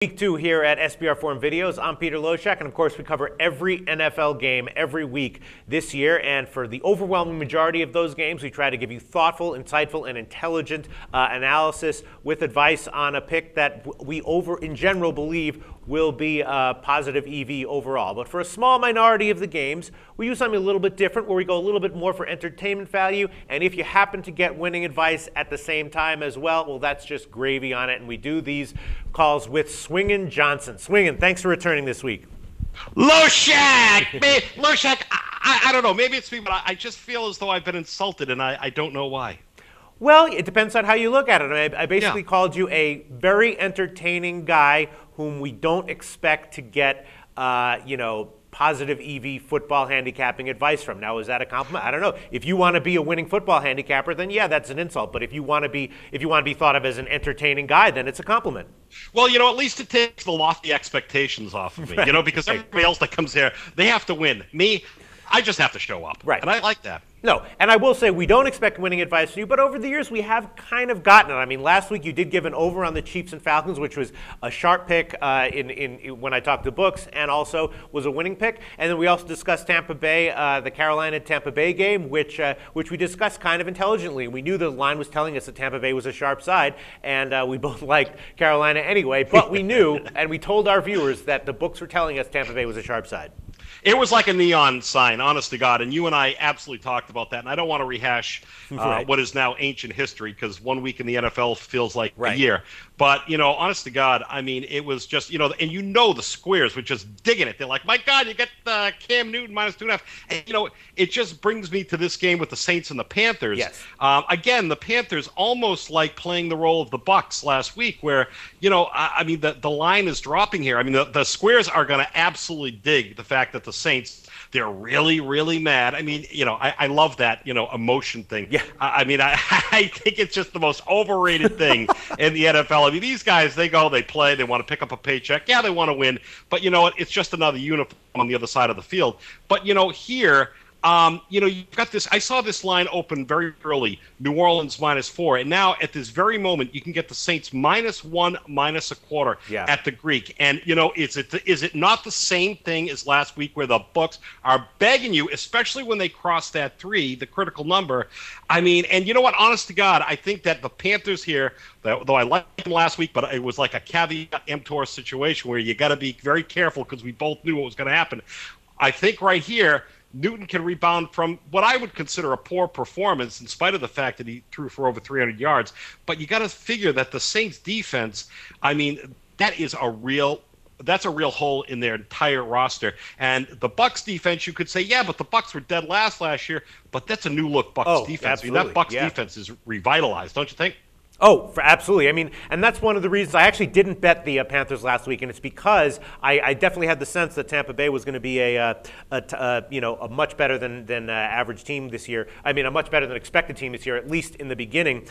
Week 2 here at SBR Forum Videos. I'm Peter Loshak, and of course we cover every NFL game every week this year. And for the overwhelming majority of those games, we try to give you thoughtful, insightful, and intelligent analysis with advice on a pick that we in general believe will be a positive EV overall. But for a small minority of the games, we use something a little bit different where we go a little bit more for entertainment value. And if you happen to get winning advice at the same time as well, that's just gravy on it. And we do these calls with Swingin' Johnson. Swingin', thanks for returning this week. Loshak! Loshak, I don't know. Maybe it's me, but I just feel as though I've been insulted, and I don't know why. Well, it depends on how you look at it. I basically called you a very entertaining guy whom we don't expect to get, positive EV football handicapping advice from. Now, is that a compliment? I don't know. If you want to be a winning football handicapper, then yeah, that's an insult. But if you want to be thought of as an entertaining guy, then it's a compliment. Well, at least it takes the lofty expectations off of me, because everybody else that comes there, they have to win. Me, I just have to show up. Right. And I like that. No, and I will say we don't expect winning advice from you, but over the years we have kind of gotten it. I mean, last week you did give an over on the Chiefs and Falcons, which was a sharp pick when I talked to books, and also was a winning pick. And then we also discussed Tampa Bay, the Carolina-Tampa Bay game, which we discussed kind of intelligently. We knew the line was telling us that Tampa Bay was a sharp side, and we both liked Carolina anyway. But we knew, and we told our viewers that the books were telling us Tampa Bay was a sharp side. It was like a neon sign, honest to God, and you and I absolutely talked about that, and I don't want to rehash what is now ancient history, because 1 week in the NFL feels like a year. But, honest to God, I mean, it was just, and the squares were just digging it. They're like, my God, you get Cam Newton -2.5. And, it just brings me to this game with the Saints and the Panthers. Yes. Again, the Panthers almost like playing the role of the Bucs last week where, the line is dropping here. I mean, the squares are going to absolutely dig the fact that the Saints, they're really, really mad. I mean, I love that, emotion thing. Yeah. I think it's just the most overrated thing in the NFL. I mean, these guys, they go, they play, they want to pick up a paycheck. Yeah, they want to win. But you know what? It's just another uniform on the other side of the field. But, here, you've got this. I saw this line open very early, New Orleans -4, and now at this very moment, you can get the Saints -1, -1/4 at the Greek. And is it not the same thing as last week, where the books are begging you, especially when they cross that 3, the critical number? I mean, and you know what? Honest to God, I think that the Panthers here, though I liked them last week, but it was like a caveat emptor situation where you got to be very careful because we both knew what was going to happen. I think right here, Newton can rebound from what I would consider a poor performance in spite of the fact that he threw for over 300 yards. But you got to figure that the Saints defense, I mean, that's a real hole in their entire roster. And the Bucs defense, you could say, yeah, but the Bucs were dead last year. But that's a new look Bucs defense. Absolutely. I mean, that Bucs defense is revitalized, don't you think? Oh, absolutely. I mean, and that's one of the reasons I actually didn't bet the Panthers last week, and it's because I definitely had the sense that Tampa Bay was going to be a much better than average team this year. I mean, a much better than expected team this year, at least in the beginning.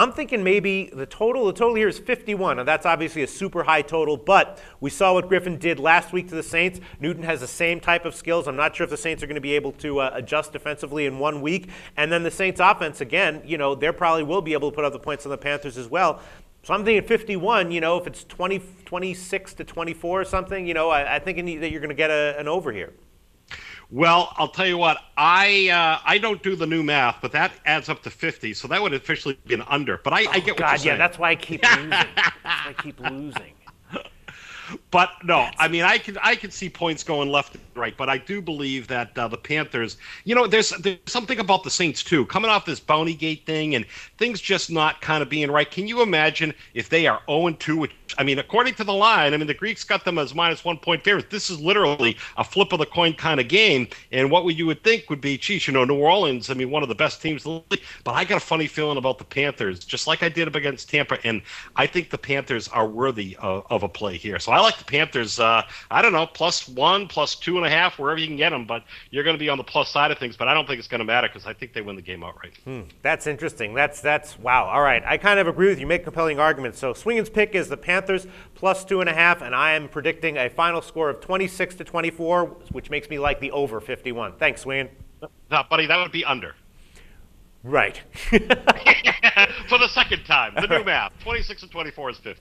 I'm thinking maybe the total here is 51, and that's obviously a super high total, but we saw what Griffin did last week to the Saints. Newton has the same type of skills. I'm not sure if the Saints are going to be able to adjust defensively in 1 week. And then the Saints offense, again, they probably will be able to put up the points on the Panthers as well. So I'm thinking 51, if it's 26-24 or something, I think that you're going to get an over here. Well, I'll tell you what, I don't do the new math, but that adds up to 50, so that would officially be an under. But I get what you're saying. That's why I keep losing. That's why I keep losing. But no, I mean, I can see points going left and right, but I do believe that the Panthers, there's something about the Saints too, coming off this Bounty Gate thing and things just not kind of being right. Can you imagine if they are 0-2? Which, I mean, according to the line, the Greeks got them as -1 point favorites. This is literally a flip of the coin kind of game, and what you would think would be, geez, New Orleans, one of the best teams in the league. But I got a funny feeling about the Panthers, just like I did up against Tampa, and I think the Panthers are worthy of a play here. So I like the Panthers, I don't know, +1, +2.5, wherever you can get them, but you're going to be on the plus side of things, but I don't think it's going to matter because I think they win the game outright. That's interesting. That's wow. All right. I kind of agree with you. Make compelling arguments. So Swingin's pick is the Panthers +2.5, and I am predicting a final score of 26-24, which makes me like the over 51. Thanks, Swingin. No, buddy, that would be under. Right. For the second time, the new math, 26-24 is 50.